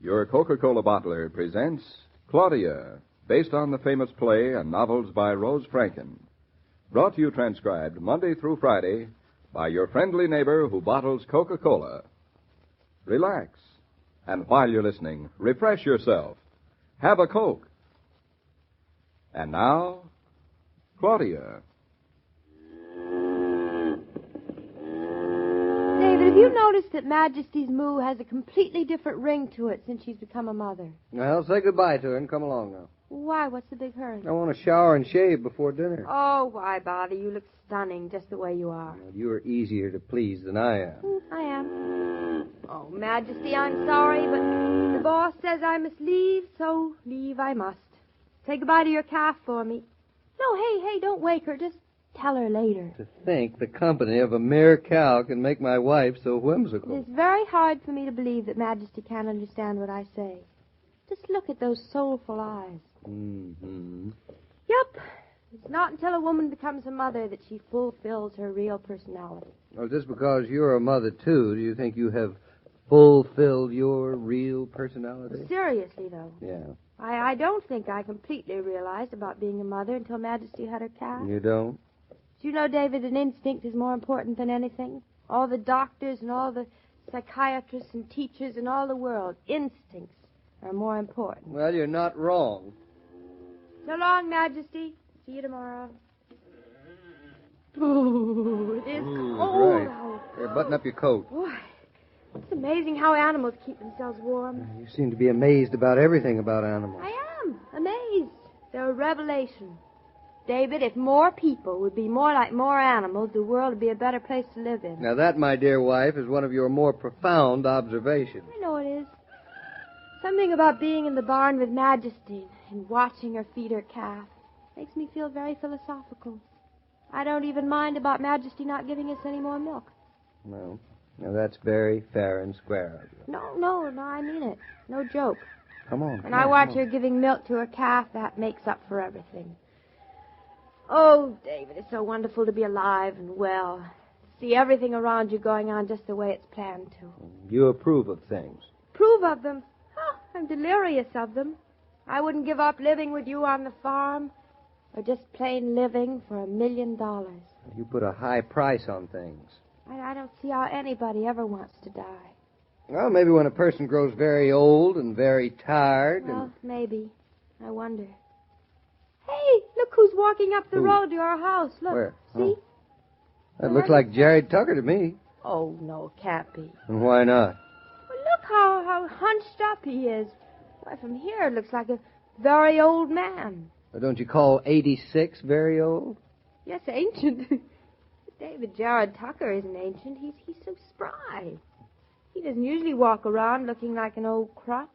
Your Coca-Cola bottler presents Claudia, based on the famous play and novels by Rose Franken. Brought to you transcribed Monday through Friday by your friendly neighbor who bottles Coca-Cola. Relax, and while you're listening, refresh yourself. Have a Coke. And now, Claudia. David, have you noticed that Majesty's moo has a completely different ring to it since she's become a mother? Well, say goodbye to her and come along now. Why? What's the big hurry? I want to shower and shave before dinner. Oh, why bother? You look stunning just the way you are. Well, you are easier to please than I am. I am. Oh, Majesty, I'm sorry, but the boss says I must leave, so leave I must. Say goodbye to your calf for me. No, hey, don't wake her. Just tell her later. To think the company of a mere cow can make my wife so whimsical. It's very hard for me to believe that Majesty can't understand what I say. Just look at those soulful eyes. Mm-hmm. Yep. It's not until a woman becomes a mother that she fulfills her real personality. Well, just because you're a mother, too, do you think you have fulfilled your real personality? Seriously, though. Yeah. I don't think I completely realized about being a mother until Majesty had her calf. You don't? Do you know, David, an instinct is more important than anything? All the doctors and all the psychiatrists and teachers in all the world, instincts are more important. Well, you're not wrong. So long, Majesty. See you tomorrow. Ooh, it is cold Right. out. Here, button up your coat. Boy, it's amazing how animals keep themselves warm. You seem to be amazed about everything about animals. I am amazed. They're a revelation. David, if more people would be more like more animals, the world would be a better place to live in. Now, that, my dear wife, is one of your more profound observations. I know it is. Something about being in the barn with Majesty and watching her feed her calf makes me feel very philosophical. I don't even mind about Majesty not giving us any more milk. No. Now, that's very fair and square of you. No, I mean it. No joke. Come on. When I watch her giving milk to her calf, that makes up for everything. Oh, David, it's so wonderful to be alive and well. See everything around you going on just the way it's planned to. You approve of things. Prove of them? Oh, I'm delirious of them. I wouldn't give up living with you on the farm or just plain living for $1 million. You put a high price on things. I don't see how anybody ever wants to die. Well, maybe when a person grows very old and very tired. Well, maybe. I wonder. Hey, look who's walking up the road to our house. Look. Where? See? Oh. That looks like Jared Tucker to me. Oh, no, can't be. And why not? Well, look how hunched up he is. Why, from here it looks like a very old man. Well, don't you call 86 very old? Yes, ancient. David, Jared Tucker isn't ancient. He's so spry. He doesn't usually walk around looking like an old crutch.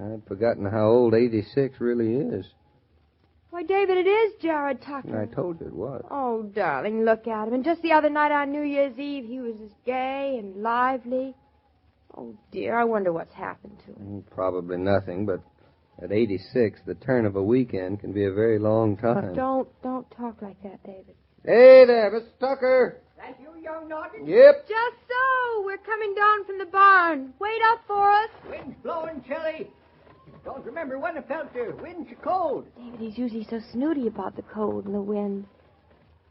I'd forgotten how old 86 really is. Why, David, it is Jared Tucker. I told you it was. Oh, darling, look at him. And just the other night on New Year's Eve, he was as gay and lively. Oh, dear, I wonder what's happened to him. Probably nothing, but at 86, the turn of a weekend can be a very long time. Don't talk like that, David. Hey there, Mr. Tucker. That you, young Naughton? Yep. Just so. We're coming down from the barn. Wait up for us. Wind's blowing chilly. Don't remember when I felt the wind's so cold. David, he's usually so snooty about the cold and the wind.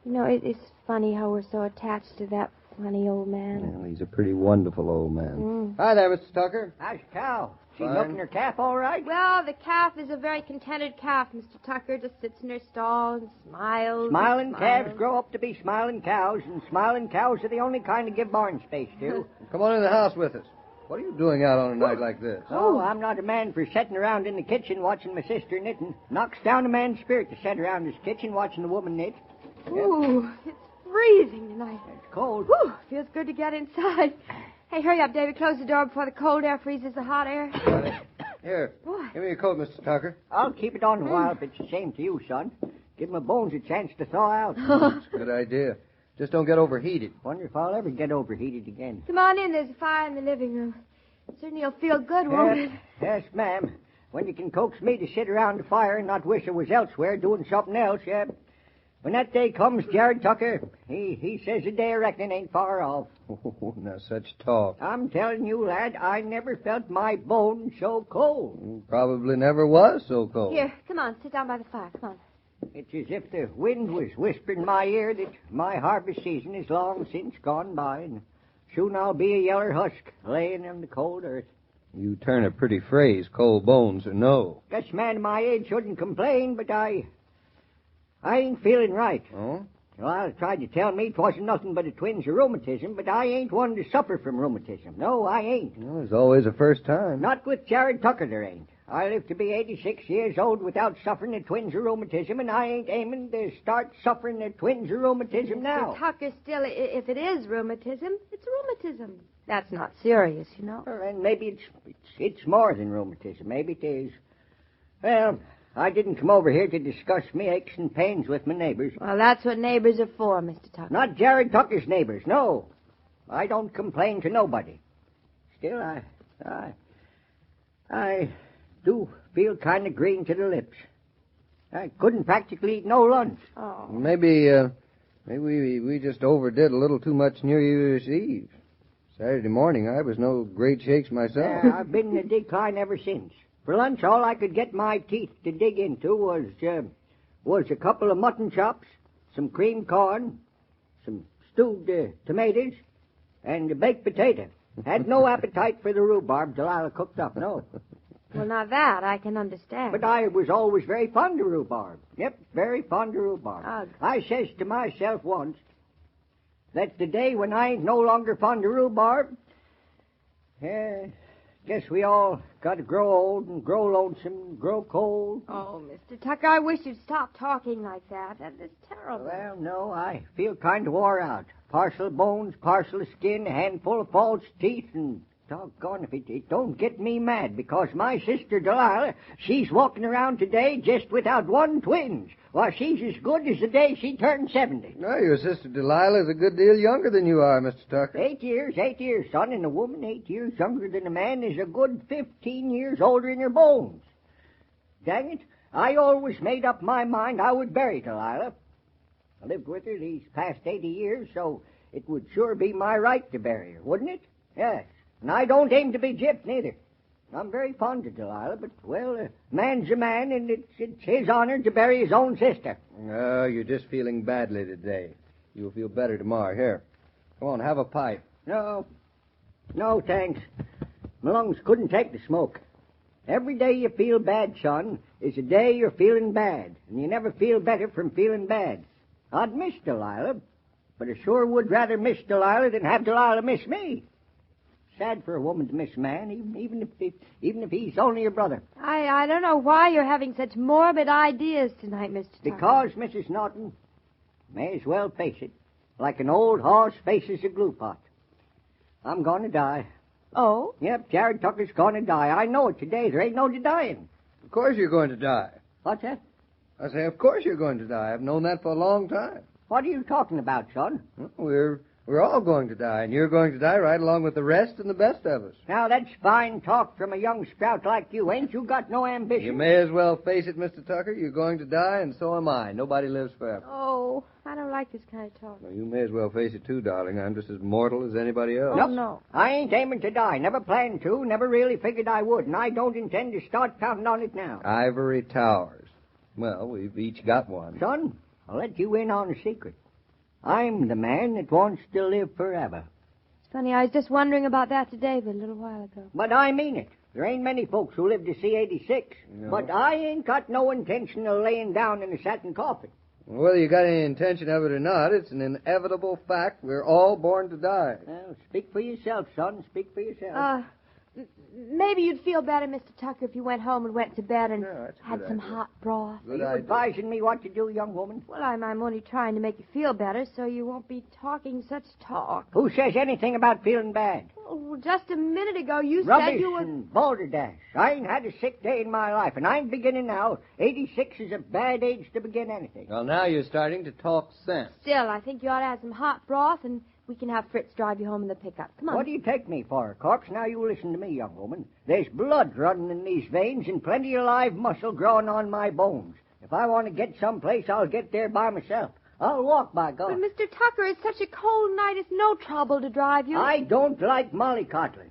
You know, it's funny how we're so attached to that funny old man. Well, he's a pretty wonderful old man. Hi there, Mr. Tucker. How's the cow? She Fine. milking her calf all right? Well, the calf is a very contented calf, Mr. Tucker. Just sits in her stall and smiles. Smiling and calves smiles. grow up to be smiling cows, and smiling cows are the only kind to give barn space to. Come on in the house with us. What are you doing out on a night like this? Oh, I'm not a man for sitting around in the kitchen watching my sister knitting. Knocks down a man's spirit to sit around his kitchen watching the woman knit. Ooh, it's freezing tonight. It's cold. Whew, feels good to get inside. Hey, hurry up, David. Close the door before the cold air freezes the hot air. Here, Boy. give me your coat, Mr. Tucker. I'll keep it on a while if it's the same to you, son. Give my bones a chance to thaw out. That's a good idea. Just don't get overheated. Wonder if I'll ever get overheated again. Come on in. There's a fire in the living room. Certainly you'll feel good, won't it? Yes, ma'am. When you can coax me to sit around the fire and not wish I was elsewhere doing something else, yeah. When that day comes, Jared Tucker, he says the day of reckoning ain't far off. Oh, now such talk. I'm telling you, lad, I never felt my bones so cold. Probably never was so cold. Here, come on, sit down by the fire. Come on. It's as if the wind was whispering in my ear that my harvest season is long since gone by, and soon I'll be a yeller husk laying in the cold earth. You turn a pretty phrase, cold bones or no. Guess a man my age shouldn't complain, but I ain't feeling right. Oh? Well, tried to tell me 'twasn't nothing but a twinge of rheumatism, but I ain't one to suffer from rheumatism. No, I ain't. Well, there's always a first time. Not with Jared Tucker, there ain't. I live to be 86 years old without suffering a twinge of rheumatism, and I ain't aiming to start suffering a twinge of rheumatism now. Mr. Tucker, still, if it is rheumatism, it's rheumatism. That's not serious, you know. Well, and maybe it's more than rheumatism. Maybe it is. Well, I didn't come over here to discuss me aches and pains with my neighbors. Well, that's what neighbors are for, Mr. Tucker. Not Jared Tucker's neighbors, no. I don't complain to nobody. Still, I do feel kind of green to the lips. I couldn't practically eat no lunch. Oh. Maybe we just overdid a little too much New Year's Eve. Saturday morning, I was no great shakes myself. Yeah, I've been in a decline ever since. For lunch, all I could get my teeth to dig into was a couple of mutton chops, some creamed corn, some stewed tomatoes, and a baked potato. Had no appetite for the rhubarb Delilah cooked up, no. Well, now that I can understand. But I was always very fond of rhubarb. Yep, very fond of rhubarb. I says to myself once, that's the day when I ain't no longer fond of rhubarb. Guess we all got to grow old and grow lonesome, grow cold. Oh, Mr. Tucker, I wish you'd stop talking like that. That's terrible. Well, no, I feel kind of wore out. Partial bones, partial skin, a handful of false teeth, and doggone if it don't get me mad, because my sister Delilah, she's walking around today just without one twinge. Well, she's as good as the day she turned 70. No, your sister Delilah is a good deal younger than you are, Mr. Tucker. 8 years, son, and a woman 8 years younger than a man is a good 15 years older in her bones. Dang it, I always made up my mind I would bury Delilah. I lived with her these past 80 years, so it would sure be my right to bury her, wouldn't it? Yes, and I don't aim to be gypped, neither. I'm very fond of Delilah, but, well, man's a man, and it's his honor to bury his own sister. Oh, you're just feeling badly today. You'll feel better tomorrow. Here, come on, have a pipe. No, thanks. My lungs couldn't take the smoke. Every day you feel bad, son, is a day you're feeling bad, and you never feel better from feeling bad. I'd miss Delilah, but I sure would rather miss Delilah than have Delilah miss me. Sad for a woman to miss a man, even if he's only your brother. I don't know why you're having such morbid ideas tonight, Mr. Tucker. Because, Mrs. Naughton, may as well face it, like an old horse faces a glue pot. I'm going to die. Oh? Yep, Jared Tucker's going to die. I know it today. There ain't no denying. Of course you're going to die. What's that? I say, of course you're going to die. I've known that for a long time. What are you talking about, son? We're all going to die, and you're going to die right along with the rest and the best of us. Now, that's fine talk from a young sprout like you. Ain't you got no ambition? You may as well face it, Mr. Tucker. You're going to die, and so am I. Nobody lives forever. Oh, I don't like this kind of talk. Well, you may as well face it, too, darling. I'm just as mortal as anybody else. Oh, no. I ain't aiming to die. Never planned to. Never really figured I would, and I don't intend to start counting on it now. Ivory towers. Well, we've each got one. Son, I'll let you in on a secret. I'm the man that wants to live forever. It's funny, I was just wondering about that to David a little while ago. But I mean it. There ain't many folks who live to see 86. No. But I ain't got no intention of laying down in a satin coffin. Well, whether you got any intention of it or not, it's an inevitable fact. We're all born to die. Well, speak for yourself, son. Speak for yourself. Maybe you'd feel better, Mr. Tucker, if you went home and went to bed and Yeah, that's a had good some idea. hot broth. Good Are you idea. advising me what to do, young woman? Well, I'm only trying to make you feel better so you won't be talking such talk. Who says anything about feeling bad? Oh, just a minute ago you Rubbish said you were... and balderdash. I ain't had a sick day in my life, and I'm beginning now. 86 is a bad age to begin anything. Well, now you're starting to talk sense. Still, I think you ought to have some hot broth, and we can have Fritz drive you home in the pickup. Come on. What do you take me for, a corpse? Now you listen to me, young woman. There's blood running in these veins and plenty of live muscle growing on my bones. If I want to get someplace, I'll get there by myself. I'll walk, by God. But, Mr. Tucker, it's such a cold night. It's no trouble to drive you. I don't like mollycoddling.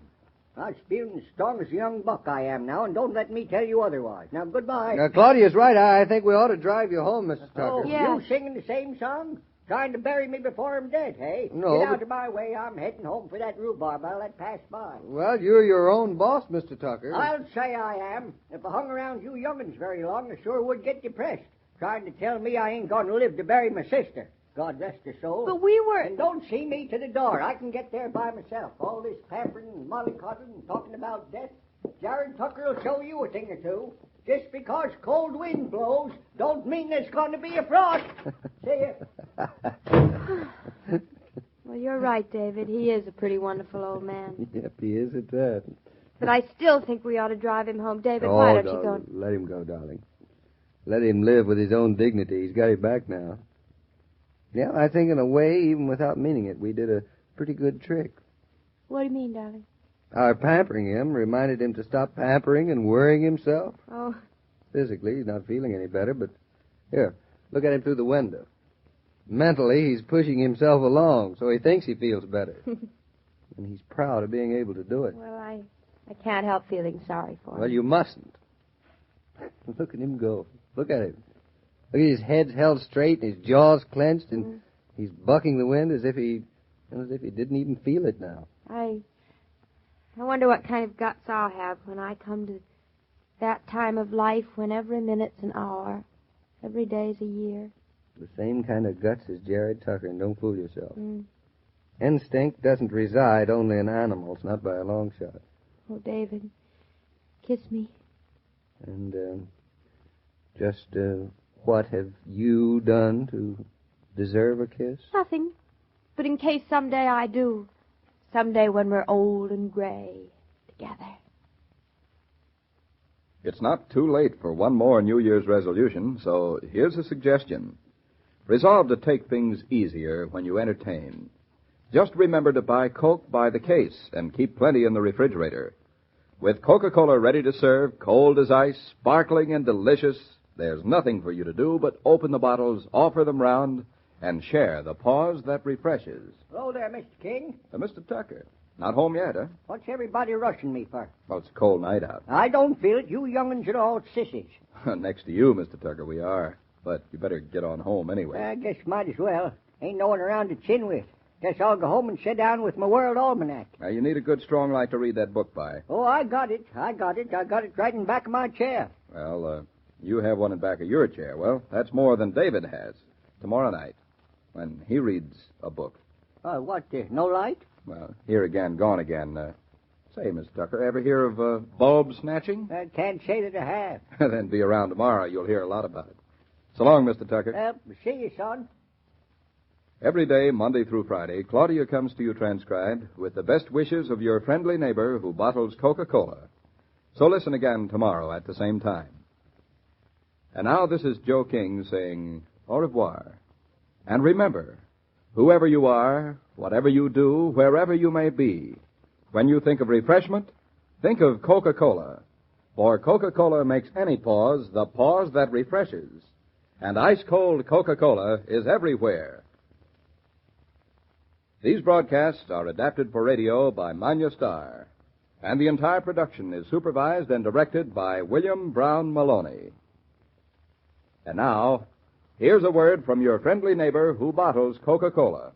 I'm feeling as strong as a young buck I am now, and don't let me tell you otherwise. Now, goodbye. Claudia's right. I think we ought to drive you home, Mr. Tucker. Oh, Yeah. You singing the same song? Trying to bury me before I'm dead, hey? No, Get out but- of my way. I'm heading home for that rhubarb I'll let pass by. Well, you're your own boss, Mr. Tucker. I'll say I am. If I hung around you young'uns very long, I sure would get depressed. Trying to tell me I ain't going to live to bury my sister. God rest her soul. But we were... And don't see me to the door. I can get there by myself. All this pampering and mollycoddling and talking about death. Jared Tucker will show you a thing or two. Just because cold wind blows don't mean there's going to be a frost. See ya. Well, you're right, David. He is a pretty wonderful old man. Yep, he is at that. But I still think we ought to drive him home. David, why don't you go? Let him go, darling. Let him live with his own dignity. He's got it back now. Yeah, I think in a way, even without meaning it, we did a pretty good trick. What do you mean, darling? Our pampering him reminded him to stop pampering and worrying himself. Oh, Physically, he's not feeling any better, but here, look at him through the window. Mentally, he's pushing himself along, so he thinks he feels better. And he's proud of being able to do it. well, I can't help feeling sorry for him. Well, you mustn't. Look at him go. Look at him. Look at his head held straight and his jaws clenched, and he's bucking the wind as if he didn't even feel it now. I wonder what kind of guts I'll have when I come to that time of life when every minute's an hour, every day's a year. The same kind of guts as Jared Tucker, and don't fool yourself. Mm. Instinct doesn't reside only in animals, not by a long shot. Oh, David, kiss me. And what have you done to deserve a kiss? Nothing. But in case someday I do, someday when we're old and gray together. It's not too late for one more New Year's resolution, so here's a suggestion. Resolve to take things easier when you entertain. Just remember to buy Coke by the case and keep plenty in the refrigerator. With Coca-Cola ready to serve, cold as ice, sparkling and delicious, there's nothing for you to do but open the bottles, offer them round, and share the pause that refreshes. Hello there, Mr. King. Mr. Tucker, not home yet, huh? What's everybody rushing me for? Well, it's a cold night out. I don't feel it. You young'uns are all sissies. Next to you, Mr. Tucker, we are. But you better get on home anyway. I guess might as well. Ain't no one around to chin with. Guess I'll go home and sit down with my World Almanac. Now, you need a good, strong light to read that book by. Oh, I got it. I got it right in the back of my chair. Well, you have one in back of your chair. Well, that's more than David has. Tomorrow night, when he reads a book. What, no light? Well, here again, gone again. Say, Miss Tucker, ever hear of bulb snatching? I can't say that I have. Then be around tomorrow. You'll hear a lot about it. So long, Mr. Tucker. See you, son. Every day, Monday through Friday, Claudia comes to you transcribed with the best wishes of your friendly neighbor who bottles Coca-Cola. So listen again tomorrow at the same time. And now this is Joe King saying au revoir. And remember, whoever you are, whatever you do, wherever you may be, when you think of refreshment, think of Coca-Cola. For Coca-Cola makes any pause the pause that refreshes. And ice-cold Coca-Cola is everywhere. These broadcasts are adapted for radio by Manya Starr, and the entire production is supervised and directed by William Brown Meloney. And now, here's a word from your friendly neighbor who bottles Coca-Cola.